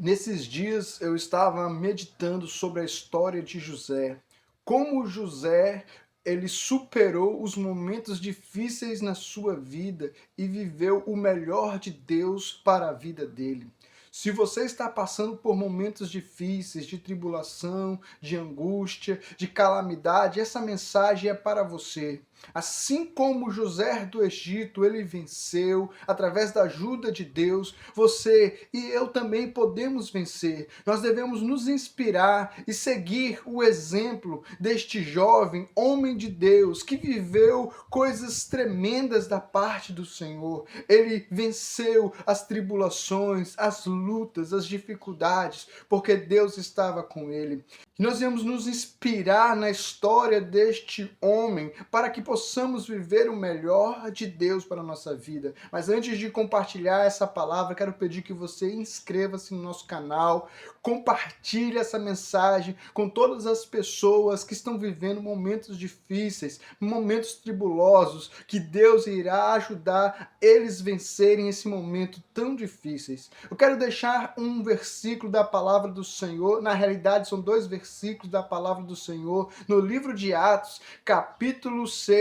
Nesses dias eu estava meditando sobre a história de José. Como José, ele superou os momentos difíceis na sua vida e viveu o melhor de Deus para a vida dele. Se você está passando por momentos difíceis, de tribulação, de angústia, de calamidade, essa mensagem é para você. Assim como José do Egito, ele venceu através da ajuda de Deus, você e eu também podemos vencer. Nós devemos nos inspirar e seguir o exemplo deste jovem homem de Deus que viveu coisas tremendas da parte do Senhor. Ele venceu as tribulações, as lutas, as dificuldades, porque Deus estava com ele. Nós vamos nos inspirar na história deste homem para que possamos viver o melhor de Deus para a nossa vida. Mas antes de compartilhar essa palavra, quero pedir que você inscreva-se no nosso canal, compartilhe essa mensagem com todas as pessoas que estão vivendo momentos difíceis, momentos tribulosos, que Deus irá ajudar eles vencerem esse momento tão difíceis. Eu quero deixar um versículo da palavra do Senhor, na realidade são dois versículos da palavra do Senhor, no livro de Atos, capítulo 6,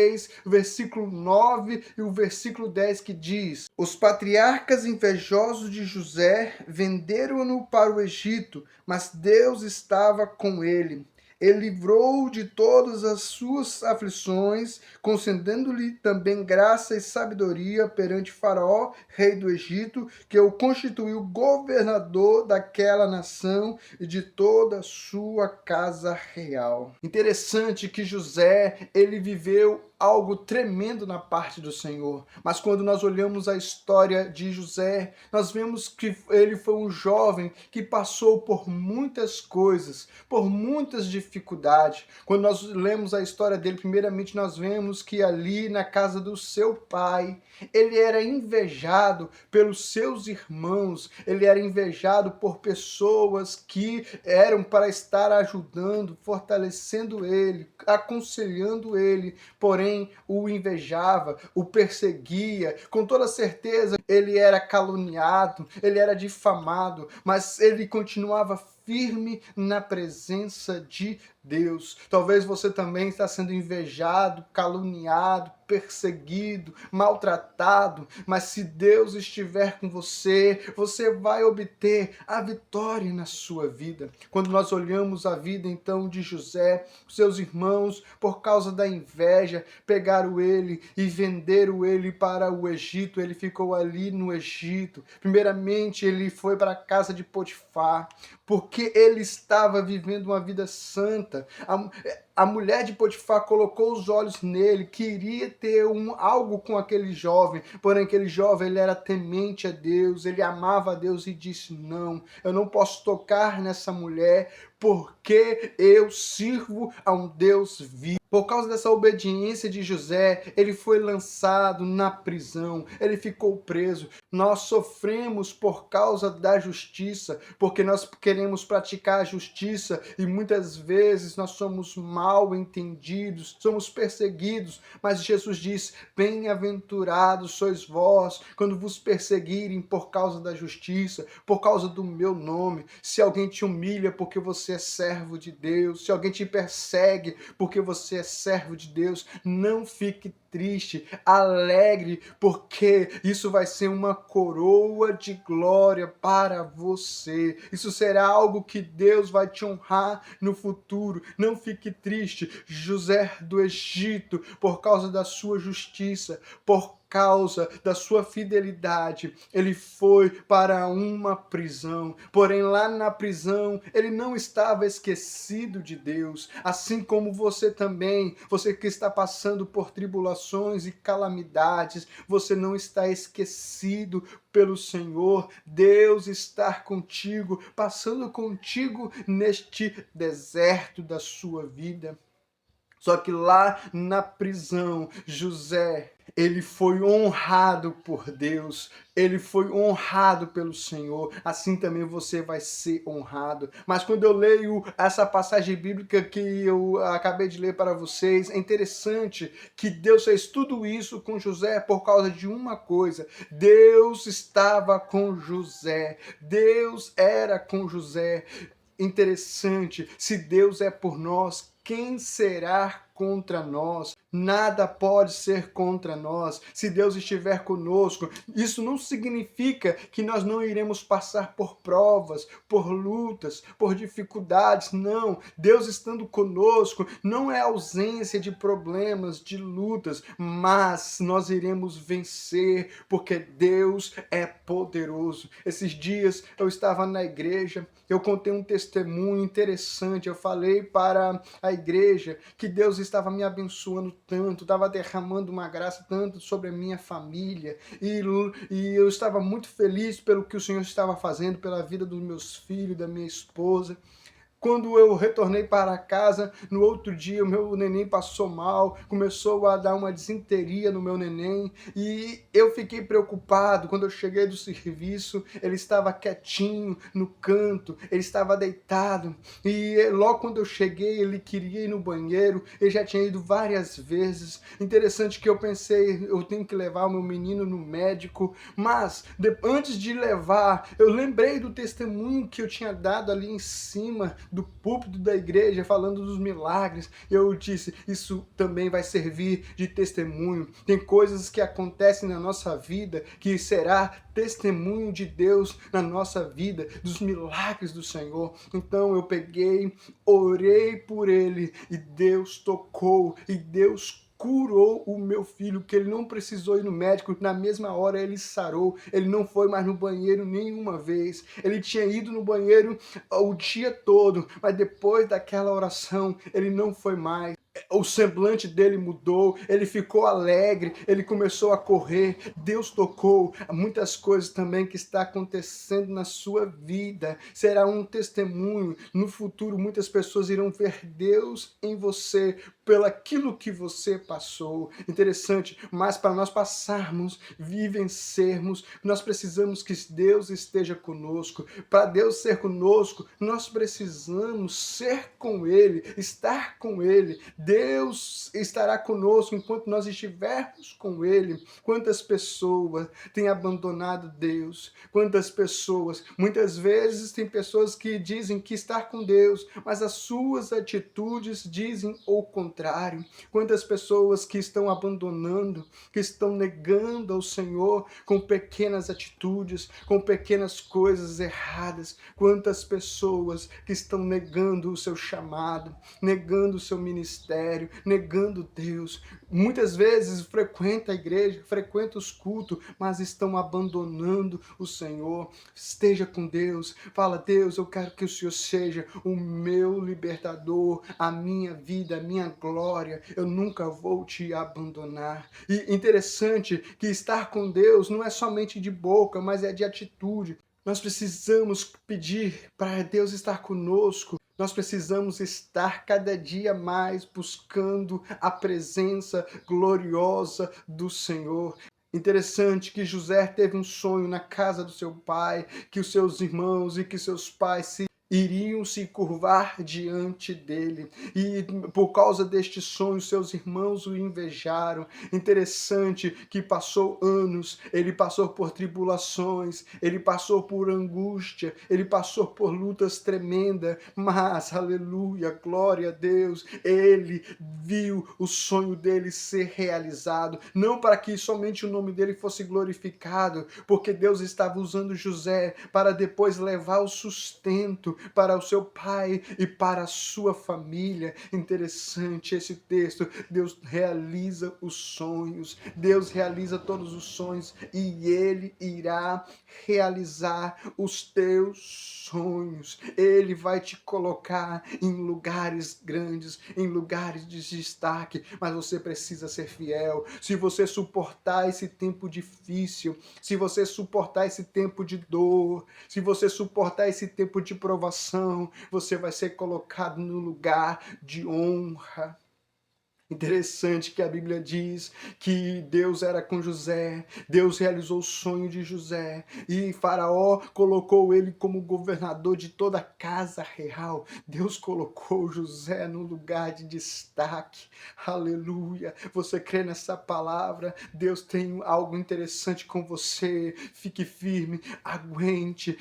versículo 9 e o versículo 10, que diz: Os patriarcas invejosos de José venderam-no para o Egito, mas Deus estava com ele. Ele livrou-o de todas as suas aflições, concedendo-lhe também graça e sabedoria perante Faraó, rei do Egito, que o constituiu governador daquela nação e de toda a sua casa real. Interessante que José, ele viveu algo tremendo na parte do Senhor. Mas quando nós olhamos a história de José, nós vemos que ele foi um jovem que passou por muitas coisas, por muitas dificuldades. Quando nós lemos a história dele, primeiramente nós vemos que ali na casa do seu pai, ele era invejado pelos seus irmãos, ele era invejado por pessoas que eram para estar ajudando, fortalecendo ele, aconselhando ele, porém o invejava, o perseguia. Com toda certeza ele era caluniado, ele era difamado, mas ele continuava firme na presença de Deus. Talvez você também está sendo invejado, caluniado, perseguido, maltratado, mas se Deus estiver com você, você vai obter a vitória na sua vida. Quando nós olhamos a vida então de José, seus irmãos, por causa da inveja, pegaram ele e venderam ele para o Egito. Ele ficou ali no Egito. Primeiramente ele foi para a casa de Potifar, porque ele estava vivendo uma vida santa. A mulher de Potifar colocou os olhos nele, queria ter algo com aquele jovem, porém aquele jovem ele era temente a Deus, ele amava a Deus e disse: não, eu não posso tocar nessa mulher, porque eu sirvo a um Deus vivo. Por causa dessa obediência de José, ele foi lançado na prisão, ele ficou preso. Nós sofremos por causa da justiça, porque nós queremos praticar a justiça e muitas vezes nós somos mal entendidos, somos perseguidos, mas Jesus diz: bem-aventurados sois vós quando vos perseguirem por causa da justiça, por causa do meu nome. Se alguém te humilha porque você é servo de Deus, se alguém te persegue porque você é servo de Deus, não fique triste, alegre, porque isso vai ser uma coroa de glória para você. Isso será algo que Deus vai te honrar no futuro. Não fique triste. José do Egito, por causa da sua justiça, por causa da sua fidelidade, ele foi para uma prisão. Porém, lá na prisão, ele não estava esquecido de Deus. Assim como você também, você que está passando por tribulações e calamidades, você não está esquecido pelo Senhor. Deus está contigo, passando contigo neste deserto da sua vida. Só que lá na prisão, José, ele foi honrado por Deus, ele foi honrado pelo Senhor, assim também você vai ser honrado. Mas quando eu leio essa passagem bíblica que eu acabei de ler para vocês, é interessante que Deus fez tudo isso com José por causa de uma coisa: Deus estava com José, Deus era com José. Interessante, se Deus é por nós, quem será contra nós? Nada pode ser contra nós. Se Deus estiver conosco, isso não significa que nós não iremos passar por provas, por lutas, por dificuldades. Não, Deus estando conosco não é ausência de problemas, de lutas, mas nós iremos vencer, porque Deus é poderoso. Esses dias eu estava na igreja, eu contei um testemunho interessante, eu falei para a igreja que Deus estava me abençoando tanto, estava derramando uma graça tanto sobre a minha família, e eu estava muito feliz pelo que o Senhor estava fazendo, pela vida dos meus filhos, da minha esposa. Quando eu retornei para casa, no outro dia o meu neném passou mal, começou a dar uma disenteria no meu neném e eu fiquei preocupado. Quando eu cheguei do serviço, ele estava quietinho no canto, ele estava deitado e logo quando eu cheguei ele queria ir no banheiro, ele já tinha ido várias vezes. Interessante que eu pensei, eu tenho que levar o meu menino no médico, mas antes de levar, eu lembrei do testemunho que eu tinha dado ali em cima do púlpito da igreja, falando dos milagres. Eu disse, isso também vai servir de testemunho. Tem coisas que acontecem na nossa vida que será testemunho de Deus na nossa vida, dos milagres do Senhor. Então eu peguei, orei por ele e Deus tocou e Deus curou o meu filho, que ele não precisou ir no médico, na mesma hora ele sarou, ele não foi mais no banheiro nenhuma vez, ele tinha ido no banheiro o dia todo, mas depois daquela oração, ele não foi mais. O semblante dele mudou, ele ficou alegre, ele começou a correr, Deus tocou. Muitas coisas também que está acontecendo na sua vida, será um testemunho. No futuro, muitas pessoas irão ver Deus em você, pelo aquilo que você passou. Interessante, mas para nós passarmos, vivencermos, nós precisamos que Deus esteja conosco. Para Deus ser conosco, nós precisamos ser com Ele, estar com Ele. Deus estará conosco enquanto nós estivermos com Ele. Quantas pessoas têm abandonado Deus? Quantas pessoas? Muitas vezes tem pessoas que dizem que estar com Deus, mas as suas atitudes dizem o contrário. Quantas pessoas que estão abandonando, que estão negando ao Senhor com pequenas atitudes, com pequenas coisas erradas. Quantas pessoas que estão negando o seu chamado, negando o seu ministério, negando Deus. Muitas vezes frequenta a igreja, frequenta os cultos, mas estão abandonando o Senhor. Esteja com Deus. Fala, Deus, eu quero que o Senhor seja o meu libertador, a minha vida, a minha glória. Eu nunca vou te abandonar. E interessante que estar com Deus não é somente de boca, mas é de atitude. Nós precisamos pedir para Deus estar conosco. Nós precisamos estar cada dia mais buscando a presença gloriosa do Senhor. Interessante que José teve um sonho na casa do seu pai, que os seus irmãos e que seus pais iriam se curvar diante dele. E por causa deste sonho, seus irmãos o invejaram. Interessante que passou anos, ele passou por tribulações, ele passou por angústia, ele passou por lutas tremendas, mas, aleluia, glória a Deus, ele viu o sonho dele ser realizado, não para que somente o nome dele fosse glorificado, porque Deus estava usando José para depois levar o sustento para o seu pai e para a sua família. Interessante esse texto. Deus realiza os sonhos, Deus realiza todos os sonhos e Ele irá realizar os teus sonhos. Ele vai te colocar em lugares grandes, em lugares de destaque, mas você precisa ser fiel. Se você suportar esse tempo difícil, se você suportar esse tempo de dor, se você suportar esse tempo de provação, você vai ser colocado no lugar de honra. Interessante que a Bíblia diz que Deus era com José, Deus realizou o sonho de José e Faraó colocou ele como governador de toda a casa real. Deus colocou José no lugar de destaque. Aleluia! Você crê nessa palavra? Deus tem algo interessante com você. Fique firme, aguente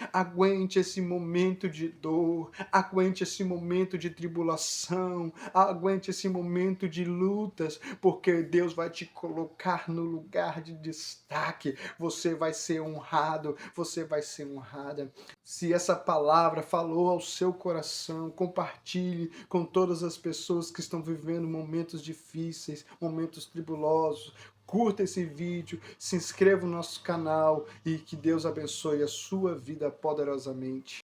esse momento de dor, aguente esse momento de tribulação, aguente esse momento de lutas, porque Deus vai te colocar no lugar de destaque. Você vai ser honrado, você vai ser honrada. Se essa palavra falou ao seu coração, compartilhe com todas as pessoas que estão vivendo momentos difíceis, momentos tribulosos. Curta esse vídeo, se inscreva no nosso canal e que Deus abençoe a sua vida poderosamente.